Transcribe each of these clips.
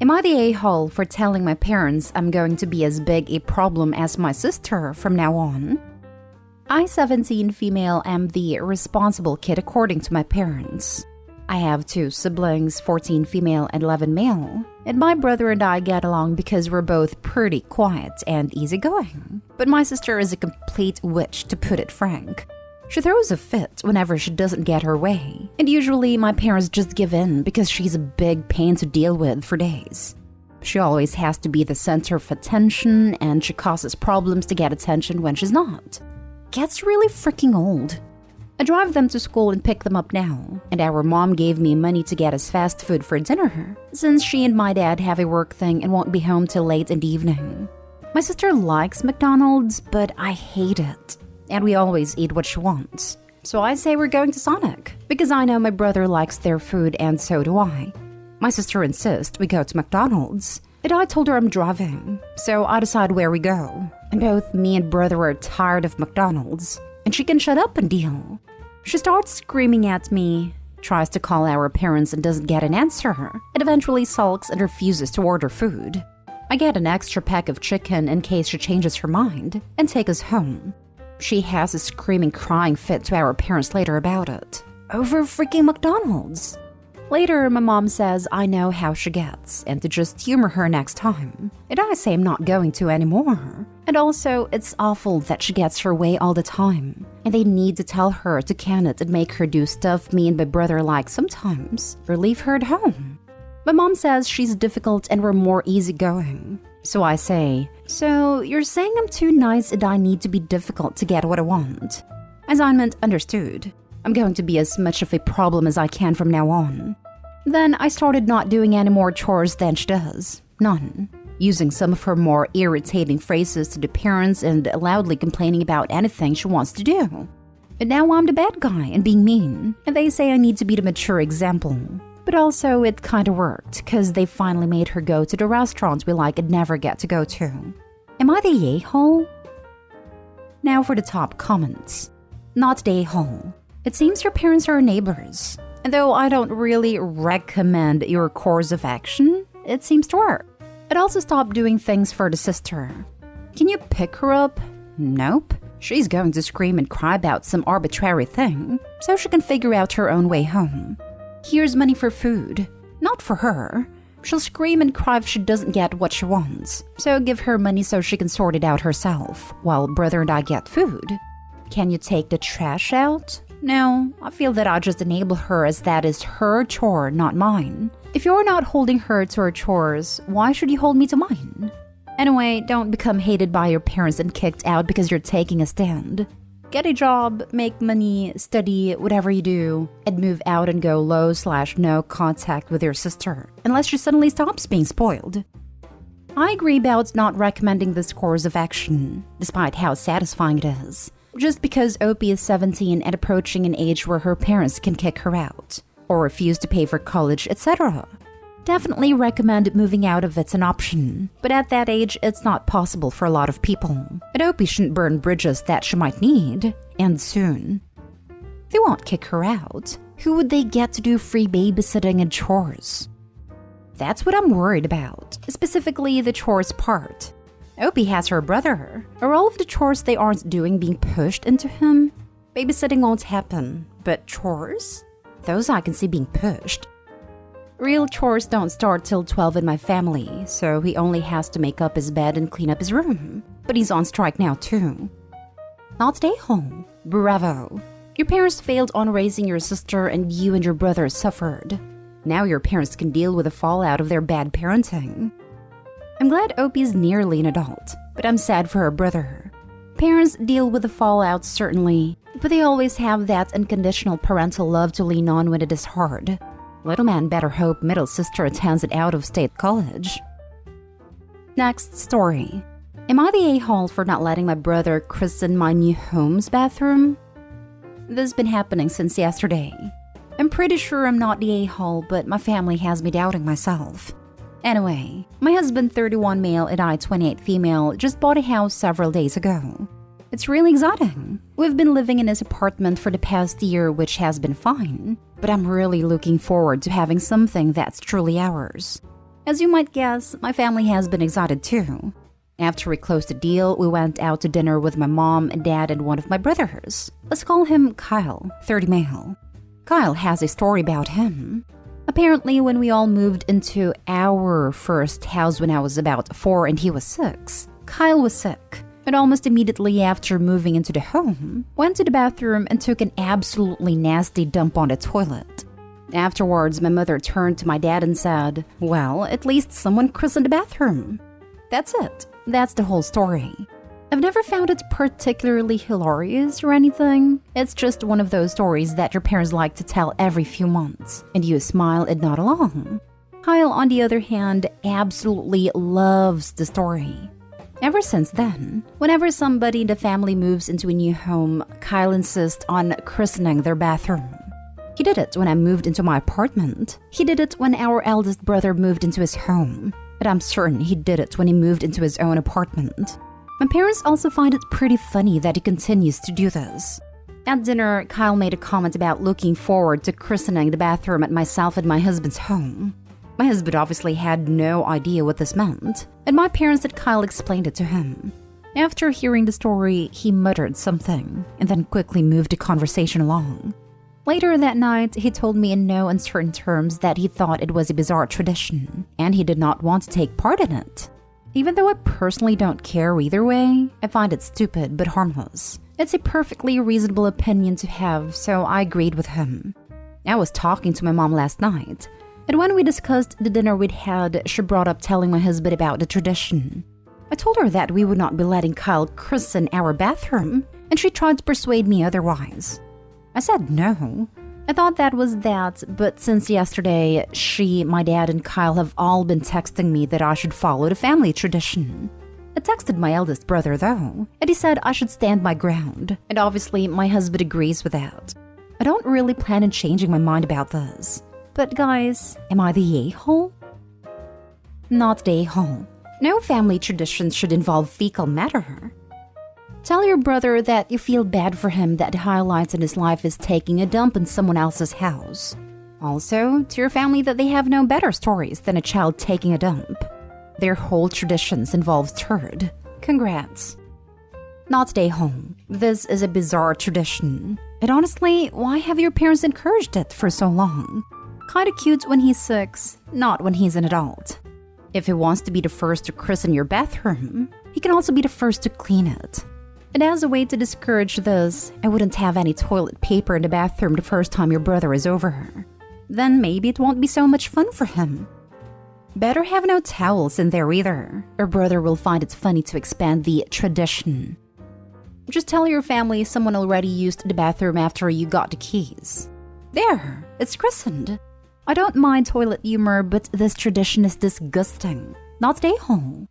Am I the a-hole for telling my parents I'm going to be as big a problem as my sister from now on? I, 17 female, am the responsible kid according to my parents. I have 2 siblings, 14 female and 11 male, and my brother and I get along because we're both pretty quiet and easygoing. But my sister is a complete witch, to put it frank. She throws a fit whenever she doesn't get her way, and usually my parents just give in because she's a big pain to deal with for days. She always has to be the center of attention, and she causes problems to get attention when she's not. Gets really freaking old. I drive them to school and pick them up now, and our mom gave me money to get us fast food for dinner, since she and my dad have a work thing and won't be home till late in the evening. My sister likes McDonald's, but I hate it. And we always eat what she wants. So I say we're going to Sonic, because I know my brother likes their food and so do I. My sister insists we go to McDonald's, and I told her I'm driving, so I decide where we go. And both me and brother are tired of McDonald's, and she can shut up and deal. She starts screaming at me, tries to call our parents and doesn't get an answer, and eventually sulks and refuses to order food. I get an extra pack of chicken in case she changes her mind, and take us home. She has a screaming, crying fit to our parents later about it. Over freaking McDonald's! Later, my mom says I know how she gets, and to just humor her next time. And I say I'm not going to anymore. And also, it's awful that she gets her way all the time. And they need to tell her to can it and make her do stuff me and my brother like sometimes, or leave her at home. My mom says she's difficult and we're more easygoing. So I say, so you're saying I'm too nice and I need to be difficult to get what I want? Assignment understood. I'm going to be as much of a problem as I can from now on. Then I started not doing any more chores than she does. None. Using some of her more irritating phrases to the parents and loudly complaining about anything she wants to do. And now I'm the bad guy and being mean. And they say I need to be the mature example. But also, it kinda worked, cause they finally made her go to the restaurants we like and never get to go to. Am I the a-hole? Now for the top comments. Not the a-hole. It seems your parents are neighbors. And though I don't really recommend your course of action, it seems to work. It also stopped doing things for the sister. Can you pick her up? Nope. She's going to scream and cry about some arbitrary thing, so she can figure out her own way home. Here's money for food. Not for her. She'll scream and cry if she doesn't get what she wants. So give her money so she can sort it out herself, while brother and I get food. Can you take the trash out? No, I feel that I just enable her as that is her chore, not mine. If you're not holding her to her chores, why should you hold me to mine? Anyway, don't become hated by your parents and kicked out because you're taking a stand. Get a job, make money, study, whatever you do, and move out and go low/no contact with your sister, unless she suddenly stops being spoiled. I agree about not recommending this course of action, despite how satisfying it is, just because Opie is 17 and approaching an age where her parents can kick her out, or refuse to pay for college, etc. Definitely recommend moving out if it's an option, but at that age, it's not possible for a lot of people. And Opie shouldn't burn bridges that she might need, and soon. They won't kick her out. Who would they get to do free babysitting and chores? That's what I'm worried about, specifically the chores part. Opie has her brother. Are all of the chores they aren't doing being pushed into him? Babysitting won't happen, but chores? Those I can see being pushed. Real chores don't start till 12 in my family, so he only has to make up his bed and clean up his room. But he's on strike now too. Not stay home. Bravo. Your parents failed on raising your sister and you and your brother suffered. Now your parents can deal with the fallout of their bad parenting. I'm glad Opie is nearly an adult, but I'm sad for her brother. Parents deal with the fallout certainly, but they always have that unconditional parental love to lean on when it is hard. Little man better hope middle sister attends an out-of-state college. Next story. Am I the a-hole for not letting my brother christen my new home's bathroom? This has been happening since yesterday. I'm pretty sure I'm not the a-hole, but my family has me doubting myself. Anyway, my husband, 31 male and I, 28 female, just bought a house several days ago. It's really exciting. We've been living in his apartment for the past year, which has been fine. But I'm really looking forward to having something that's truly ours. As you might guess, my family has been excited too. After we closed the deal, we went out to dinner with my mom and dad and one of my brothers. Let's call him Kyle, 30 male. Kyle has a story about him. Apparently, when we all moved into our first house when I was about 4 and he was 6, Kyle was sick. And almost immediately after moving into the home, went to the bathroom and took an absolutely nasty dump on the toilet. Afterwards, my mother turned to my dad and said, "Well, at least someone christened the bathroom." That's it. That's the whole story. I've never found it particularly hilarious or anything. It's just one of those stories that your parents like to tell every few months, and you smile and nod along. Kyle, on the other hand, absolutely loves the story. Ever since then, whenever somebody in the family moves into a new home, Kyle insists on christening their bathroom. He did it when I moved into my apartment. He did it when our eldest brother moved into his home. But I'm certain he did it when he moved into his own apartment. My parents also find it pretty funny that he continues to do this. At dinner, Kyle made a comment about looking forward to christening the bathroom at myself and my husband's home. My husband obviously had no idea what this meant, and my parents had Kyle explained it to him. After hearing the story, he muttered something, and then quickly moved the conversation along. Later that night, he told me in no uncertain terms that he thought it was a bizarre tradition, and he did not want to take part in it. Even though I personally don't care either way, I find it stupid but harmless. It's a perfectly reasonable opinion to have, so I agreed with him. I was talking to my mom last night, and when we discussed the dinner we'd had, she brought up telling my husband about the tradition. I told her that we would not be letting Kyle christen our bathroom, and she tried to persuade me otherwise. I said no. I thought that was that, but since yesterday, she, my dad, and Kyle have all been texting me that I should follow the family tradition. I texted my eldest brother though, and he said I should stand my ground, and obviously my husband agrees with that. I don't really plan on changing my mind about this. But guys, am I the a-hole? Not the a-hole. No family traditions should involve fecal matter. Tell your brother that you feel bad for him that the highlights in his life is taking a dump in someone else's house. Also, to your family that they have no better stories than a child taking a dump. Their whole traditions involve turd. Congrats. Not stay home. This is a bizarre tradition. And honestly, why have your parents encouraged it for so long? Kinda cute when he's 6, not when he's an adult. If he wants to be the first to christen your bathroom, he can also be the first to clean it. And as a way to discourage this, I wouldn't have any toilet paper in the bathroom the first time your brother is over. Then maybe it won't be so much fun for him. Better have no towels in there either. Your brother will find it funny to expand the tradition. Just tell your family someone already used the bathroom after you got the keys. There, it's christened. I don't mind toilet humor, but this tradition is disgusting. Not stay home.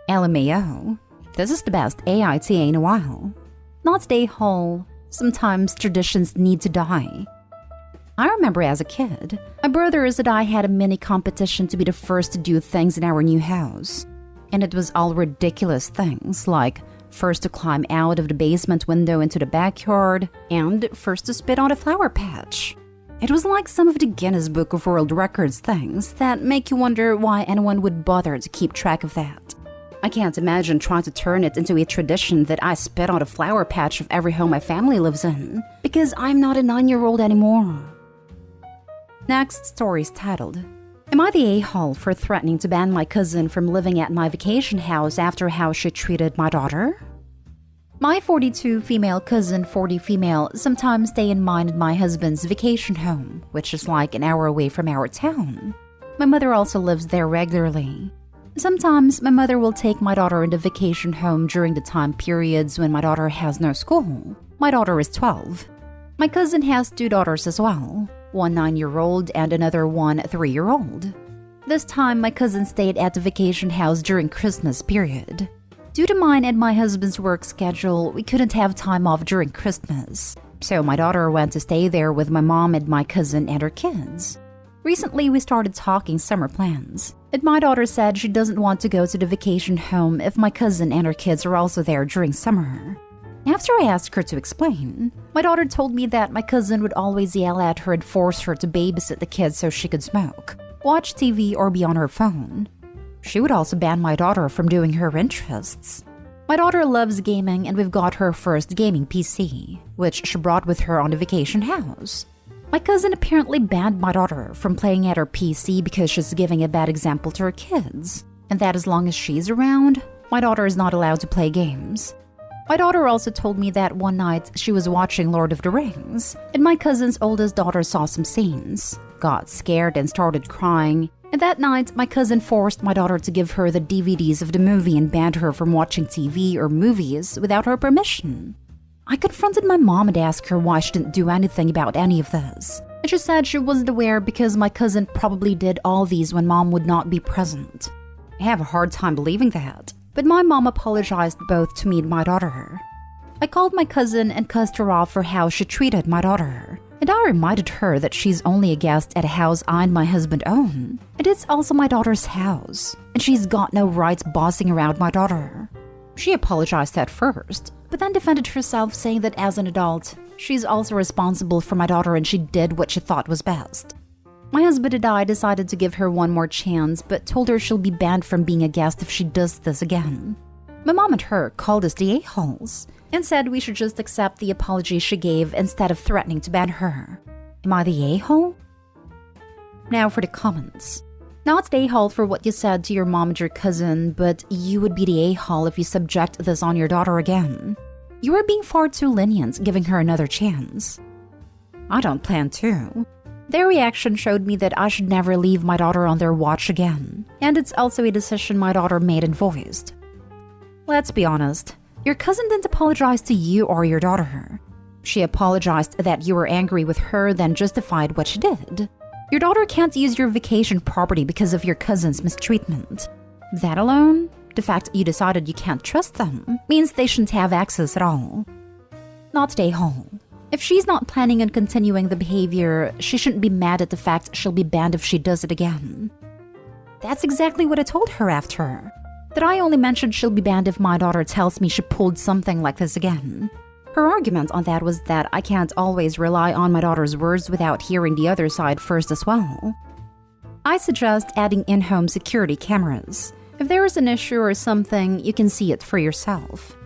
LMAO. This is the best AITA in a while. Not stay whole. Sometimes traditions need to die. I remember as a kid, my brothers and I had a mini competition to be the first to do things in our new house. And it was all ridiculous things like first to climb out of the basement window into the backyard and first to spit on a flower patch. It was like some of the Guinness Book of World Records things that make you wonder why anyone would bother to keep track of that. I can't imagine trying to turn it into a tradition that I spit on a flower patch of every home my family lives in, because I'm not a 9-year-old anymore. Next story is titled, Am I the a-hole for threatening to ban my cousin from living at my vacation house after how she treated my daughter? My 42 female cousin, 40 female, sometimes stay in mine and my husband's vacation home, which is like an hour away from our town. My mother also lives there regularly. Sometimes my mother will take my daughter into vacation home during the time periods when my daughter has no school. My daughter is 12. My cousin has 2 daughters as well, one 9-year-old and another one 3-year-old. This time my cousin stayed at the vacation house during Christmas period. Due to mine and my husband's work schedule, we couldn't have time off during Christmas. So my daughter went to stay there with my mom and my cousin and her kids. Recently, we started talking summer plans, and my daughter said she doesn't want to go to the vacation home if my cousin and her kids are also there during summer. After I asked her to explain, my daughter told me that my cousin would always yell at her and force her to babysit the kids so she could smoke. watch TV, or be on her phone. She would also ban my daughter from doing her interests. My daughter loves gaming, and we've got her first gaming PC, which she brought with her on the vacation house. My cousin apparently banned my daughter from playing at her PC because she's giving a bad example to her kids, and that as long as she's around, my daughter is not allowed to play games. My daughter also told me that one night she was watching Lord of the Rings, and my cousin's oldest daughter saw some scenes, got scared and started crying, and that night my cousin forced my daughter to give her the DVDs of the movie and banned her from watching TV or movies without her permission. I confronted my mom and asked her why she didn't do anything about any of this, and she said she wasn't aware because my cousin probably did all these when mom would not be present. I have a hard time believing that, but my mom apologized both to me and my daughter. I called my cousin and cussed her off for how she treated my daughter, and I reminded her that she's only a guest at a house I and my husband own, and it's also my daughter's house, and she's got no rights bossing around my daughter. She apologized at first, but then defended herself, saying that as an adult, she's also responsible for my daughter and she did what she thought was best. My husband and I decided to give her one more chance, but told her she'll be banned from being a guest if she does this again. My mom and her called us the a-holes and said we should just accept the apology she gave instead of threatening to ban her. Am I the a-hole? Now for the comments. Not the a-hole for what you said to your mom and your cousin, but you would be the a-hole if you subject this on your daughter again. You are being far too lenient, giving her another chance. I don't plan to. Their reaction showed me that I should never leave my daughter on their watch again, and it's also a decision my daughter made and voiced. Let's be honest, your cousin didn't apologize to you or your daughter. She apologized that you were angry with her, then justified what she did. Your daughter can't use your vacation property because of your cousin's mistreatment. That alone, the fact you decided you can't trust them, means they shouldn't have access at all. Not stay home. If she's not planning on continuing the behavior, she shouldn't be mad at the fact she'll be banned if she does it again. That's exactly what I told her after. That I only mentioned she'll be banned if my daughter tells me she pulled something like this again. Her argument on that was that I can't always rely on my daughter's words without hearing the other side first as well. I suggest adding in-home security cameras. If there is an issue or something, you can see it for yourself.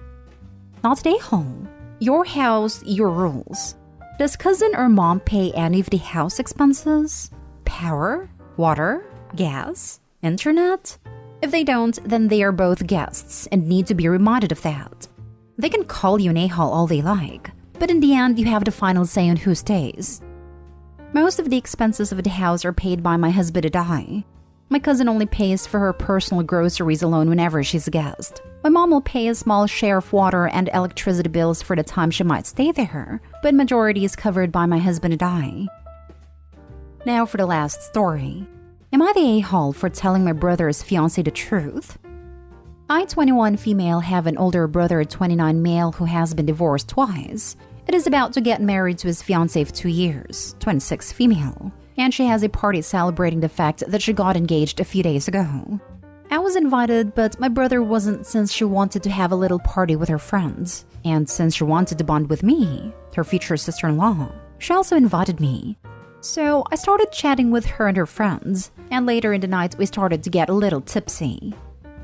Not stay home. Your house, your rules. Does cousin or mom pay any of the house expenses? Power? Water? Gas? Internet? If they don't, then they are both guests and need to be reminded of that. They can call you an a-hole all they like, but in the end, you have the final say on who stays. Most of the expenses of the house are paid by my husband and I. My cousin only pays for her personal groceries alone whenever she's a guest. My mom will pay a small share of water and electricity bills for the time she might stay there, but majority is covered by my husband and I. Now for the last story. Am I the a-hole for telling my brother's fiance the truth? I, 21 female, have an older brother, 29 male, who has been divorced twice. It is about to get married to his fiancée of 2 years, 26 female, and she has a party celebrating the fact that she got engaged a few days ago. I was invited, but my brother wasn't, since she wanted to have a little party with her friends, and since she wanted to bond with me, her future sister-in-law, she also invited me. So I started chatting with her and her friends, and later in the night we started to get a little tipsy.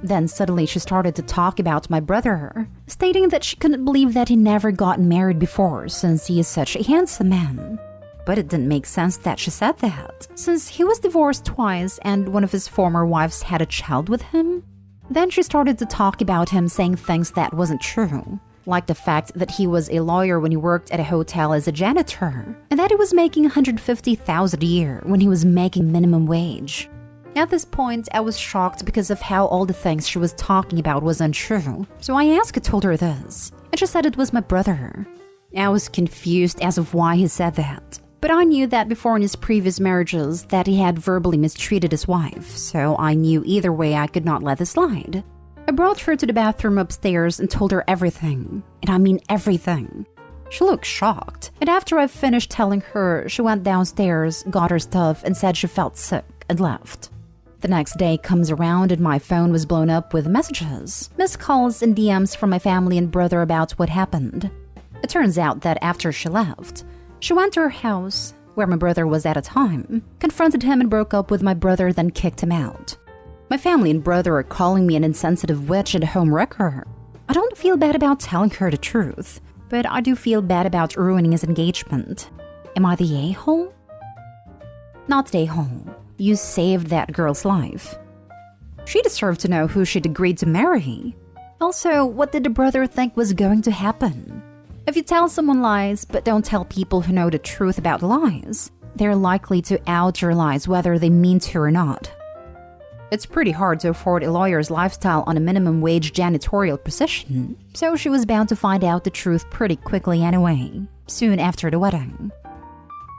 Then suddenly she started to talk about my brother, stating that she couldn't believe that he never got married before since he is such a handsome man. But it didn't make sense that she said that, since he was divorced twice and one of his former wives had a child with him. Then she started to talk about him, saying things that wasn't true, like the fact that he was a lawyer when he worked at a hotel as a janitor, and that he was making $150,000 a year when he was making minimum wage. At this point, I was shocked because of how all the things she was talking about was untrue, so I asked and told her this, and she said it was my brother. I was confused as of why he said that, but I knew that before in his previous marriages that he had verbally mistreated his wife, so I knew either way I could not let this slide. I brought her to the bathroom upstairs and told her everything, and I mean everything. She looked shocked, and after I finished telling her, she went downstairs, got her stuff, and said she felt sick and left. The next day comes around and my phone was blown up with messages, missed calls, and DMs from my family and brother about what happened. It turns out that after she left, she went to her house, where my brother was at a time, confronted him and broke up with my brother, then kicked him out. My family and brother are calling me an insensitive witch and a home wrecker. I don't feel bad about telling her the truth, but I do feel bad about ruining his engagement. Am I the a-hole? Not the a-hole. You saved that girl's life. She deserved to know who she'd agreed to marry. Also, what did the brother think was going to happen? If you tell someone lies but don't tell people who know the truth about lies, they're likely to out your lies whether they mean to or not. It's pretty hard to afford a lawyer's lifestyle on a minimum wage janitorial position, so she was bound to find out the truth pretty quickly anyway, soon after the wedding.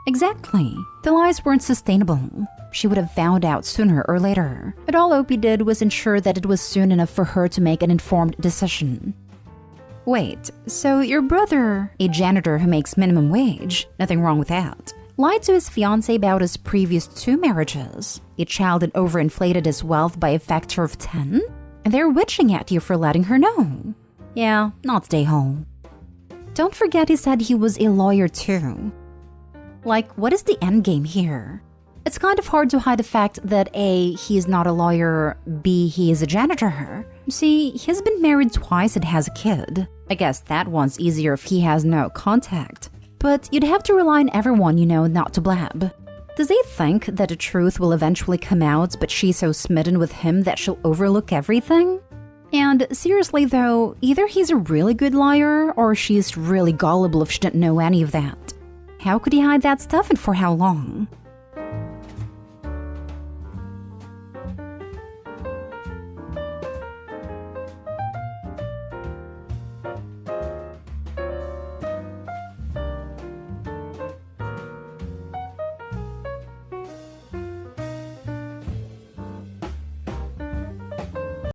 Exactly. The lies weren't sustainable. She would have found out sooner or later, but all Opie did was ensure that it was soon enough for her to make an informed decision. Wait, so your brother, a janitor who makes minimum wage, nothing wrong with that, lied to his fiance about his previous 2 marriages, a child and overinflated his wealth by a factor of 10? And they're witching at you for letting her know. Yeah, not stay home. Don't forget he said he was a lawyer too. Like, what is the endgame here? It's kind of hard to hide the fact that A, he's not a lawyer, B, he is a janitor. See, he's been married twice and has a kid. I guess that one's easier if he has no contact. But you'd have to rely on everyone you know not to blab. Does he think that the truth will eventually come out, but she's so smitten with him that she'll overlook everything? And seriously though, either he's a really good liar, or she's really gullible if she didn't know any of that. How could he hide that stuff and for how long?